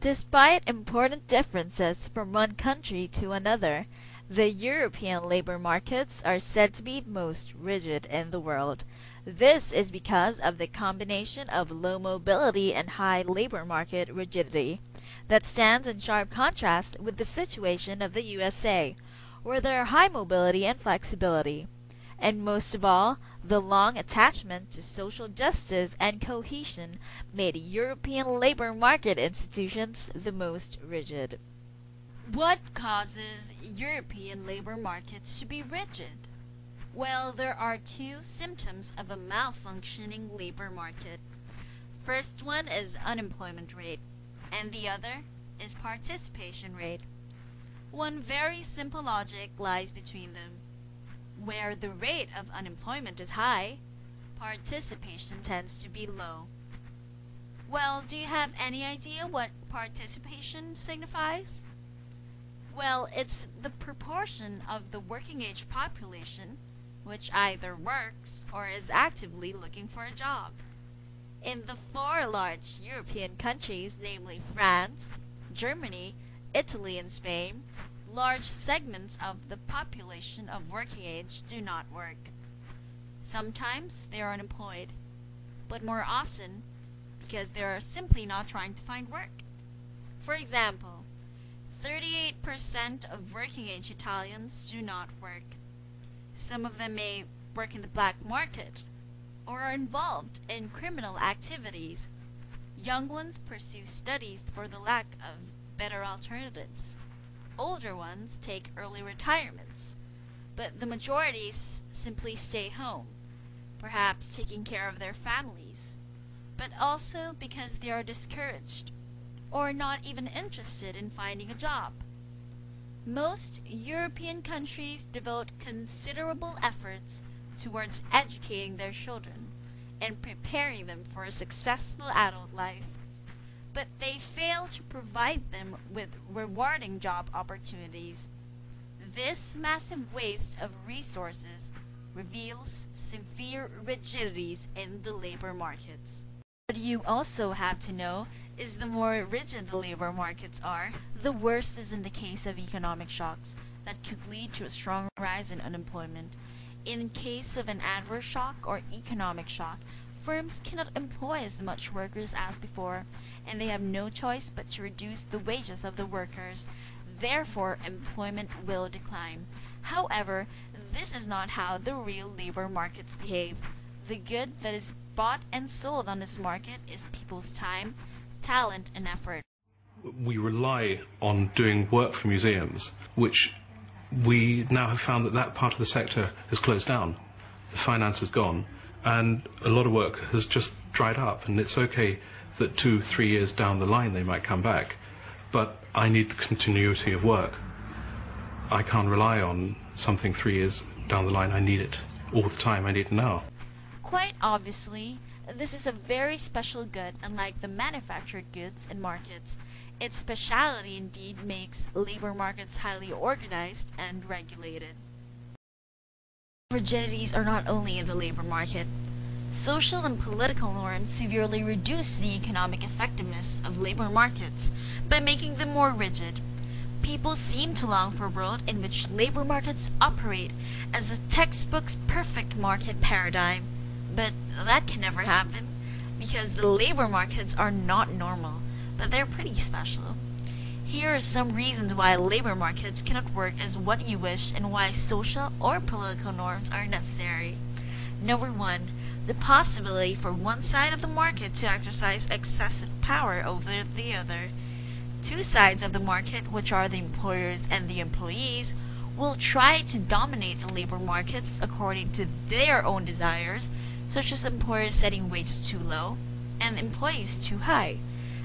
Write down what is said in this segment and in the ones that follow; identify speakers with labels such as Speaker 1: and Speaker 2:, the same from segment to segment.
Speaker 1: Despite important differences from one country to another, the European labor markets are said to be most rigid in the world. This is because of the combination of low mobility and high labor market rigidity that stands in sharp contrast with the situation of the USA, where there are high mobility and flexibility. And most of all, the long attachment to social justice and cohesion made European labor market institutions the most rigid. What causes European labor markets to be rigid? Well, there are two symptoms of a malfunctioning labor market. First one is unemployment rate, and the other is participation rate. One very simple logic lies between them. Where the rate of unemployment is high, participation tends to be low. Well, do you have any idea what participation signifies? Well, it's the proportion of the working age population which either works or is actively looking for a job. In the four large European countries, namely France, Germany, Italy, and Spain, large segments of the population of working age do not work. Sometimes they are unemployed, but more often because they are simply not trying to find work. For example, 38% of working age Italians do not work. Some of them may work in the black market or are involved in criminal activities. Young ones pursue studies for the lack of better alternatives. Older ones take early retirements, but the majority simply stay home, perhaps taking care of their families, but also because they are discouraged or not even interested in finding a job. Most European countries devote considerable efforts towards educating their children and preparing them for a successful adult life, but they fail to provide them with rewarding job opportunities. This massive waste of resources reveals severe rigidities in the labor markets. What you also have to know is the more rigid the labor markets are, the worse is in the case of economic shocks that could lead to a strong rise in unemployment. In case of an adverse shock or economic shock, firms cannot employ as much workers as before, and they have no choice but to reduce the wages of the workers. Therefore, employment will decline. However, this is not how the real labor markets behave. The good that is bought and sold on this market is people's time, talent, and effort.
Speaker 2: We rely on doing work for museums, which we now have found that that part of the sector has closed down. The finance is gone, and a lot of work has just dried up, and it's okay that 2-3 years down the line they might come back, but I need the continuity of work. I can't rely on something 3 years down the line. I need it all the time. I need it now.
Speaker 1: Quite obviously, this is a very special good, unlike the manufactured goods and markets. Its speciality indeed makes labor markets highly organized and regulated. Rigidities are not only in the labor market. Social and political norms severely reduce the economic effectiveness of labor markets by making them more rigid. People seem to long for a world in which labor markets operate as the textbook's perfect market paradigm. But that can never happen, because the labor markets are not normal, but they're pretty special. Here are some reasons why labor markets cannot work as what you wish and why social or political norms are necessary. Number 1. The possibility for one side of the market to exercise excessive power over the other. Two sides of the market, which are the employers and the employees, will try to dominate the labor markets according to their own desires, such as employers setting wages too low and employees too high.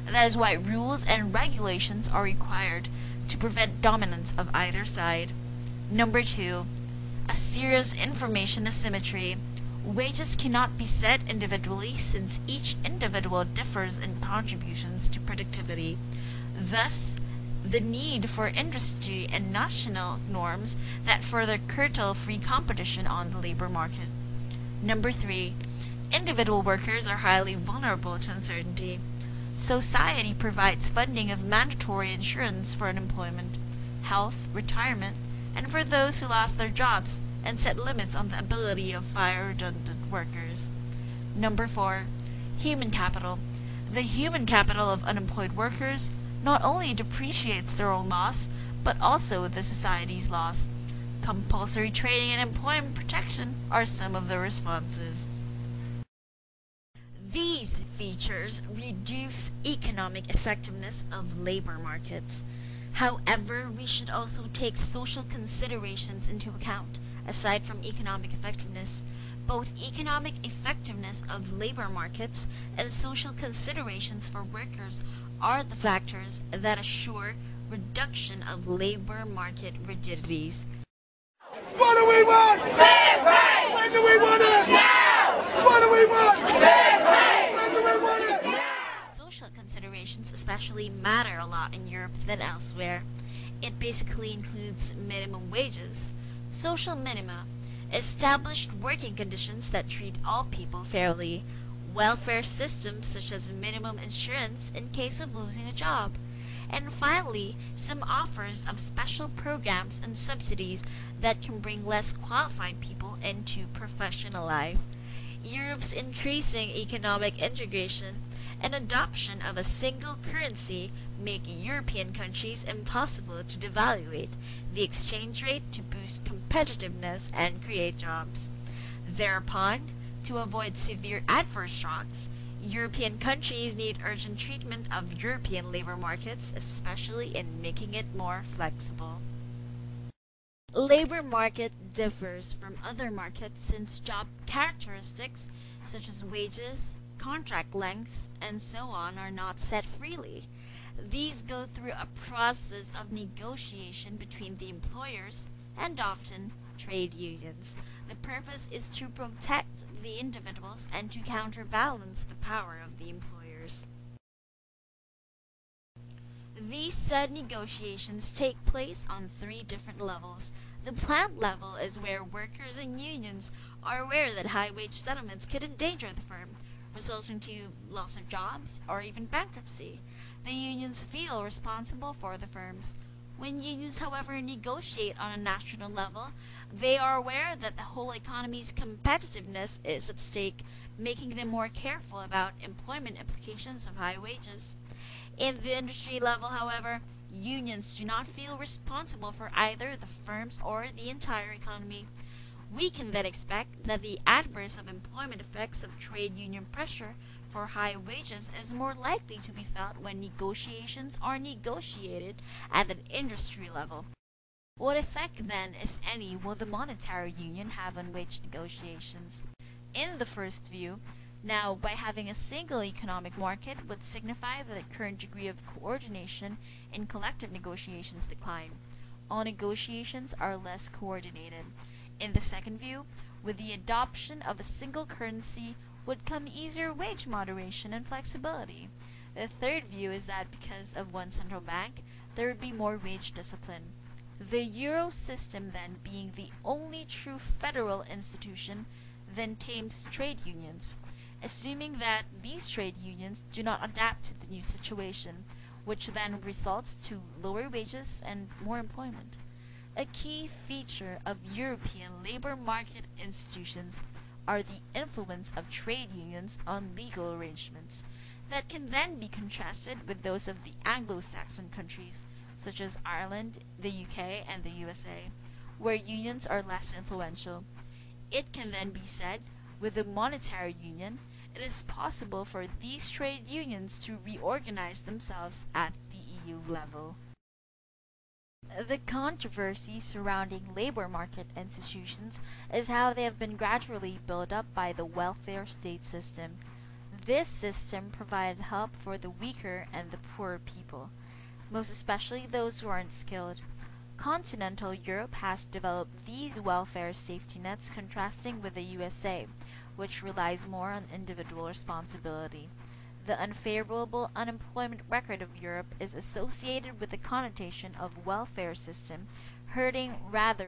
Speaker 1: That is why rules and regulations are required to prevent dominance of either side. Number 2. A serious information asymmetry. Wages cannot be set individually since each individual differs in contributions to productivity. Thus, the need for industry and national norms that further curtail free competition on the labor market. Number 3. Individual workers are highly vulnerable to uncertainty. Society provides funding of mandatory insurance for unemployment, health, retirement, and for those who lost their jobs, and set limits on the ability of fire redundant workers. Number 4. Human capital. The human capital of unemployed workers not only depreciates their own loss, but also the society's loss. Compulsory training and employment protection are some of the responses. These features reduce economic effectiveness of labor markets. However, we should also take social considerations into account. Aside from economic effectiveness, both economic effectiveness of labor markets and social considerations for workers are the factors that assure reduction of labor market rigidities.
Speaker 3: What do we want? Fair pay! When do we want it? Now! What do we want? Fair pay! When do we want it? Now!
Speaker 1: Social considerations especially matter a lot in Europe than elsewhere. It basically includes minimum wages, social minima, established working conditions that treat all people fairly, welfare systems such as minimum insurance in case of losing a job, and finally, some offers of special programs and subsidies that can bring less qualified people into professional life. Europe's increasing economic integration and adoption of a single currency make European countries impossible to devaluate the exchange rate to boost competitiveness and create jobs. Thereupon, to avoid severe adverse shocks, European countries need urgent treatment of European labor markets, especially in making it more flexible. Labor market differs from other markets since job characteristics such as wages, contract lengths, and so on are not set freely. These go through a process of negotiation between the employers and often trade unions. The purpose is to protect the individuals and to counterbalance the power of the employers. These said negotiations take place on 3 different levels. The plant level is where workers and unions are aware that high-wage settlements could endanger the firm, resulting to loss of jobs or even bankruptcy. The unions feel responsible for the firms. When unions, however, negotiate on a national level, they are aware that the whole economy's competitiveness is at stake, making them more careful about employment implications of high wages. In the industry level, however, unions do not feel responsible for either the firms or the entire economy. We can then expect that the adverse of employment effects of trade union pressure for high wages is more likely to be felt when negotiations are negotiated at an industry level. What effect then, if any, will the monetary union have on wage negotiations? In the first view, now, by having a single economic market would signify that the current degree of coordination in collective negotiations decline. All negotiations are less coordinated. In the second view, with the adoption of a single currency would come easier wage moderation and flexibility. The third view is that because of one central bank, there would be more wage discipline. The euro system then being the only true federal institution then tames trade unions, assuming that these trade unions do not adapt to the new situation, which then results to lower wages and more employment. A key feature of European labor market institutions are the influence of trade unions on legal arrangements that can then be contrasted with those of the Anglo-Saxon countries, such as Ireland, the UK, and the USA, where unions are less influential. It can then be said, with the monetary union, it is possible for these trade unions to reorganize themselves at the EU level. The controversy surrounding labor market institutions is how they have been gradually built up by the welfare state system. This system provided help for the weaker and the poorer people, most especially those who aren't skilled. Continental Europe has developed these welfare safety nets, contrasting with the USA, which relies more on individual responsibility. The unfavorable unemployment record of Europe is associated with the connotation of welfare system hurting rather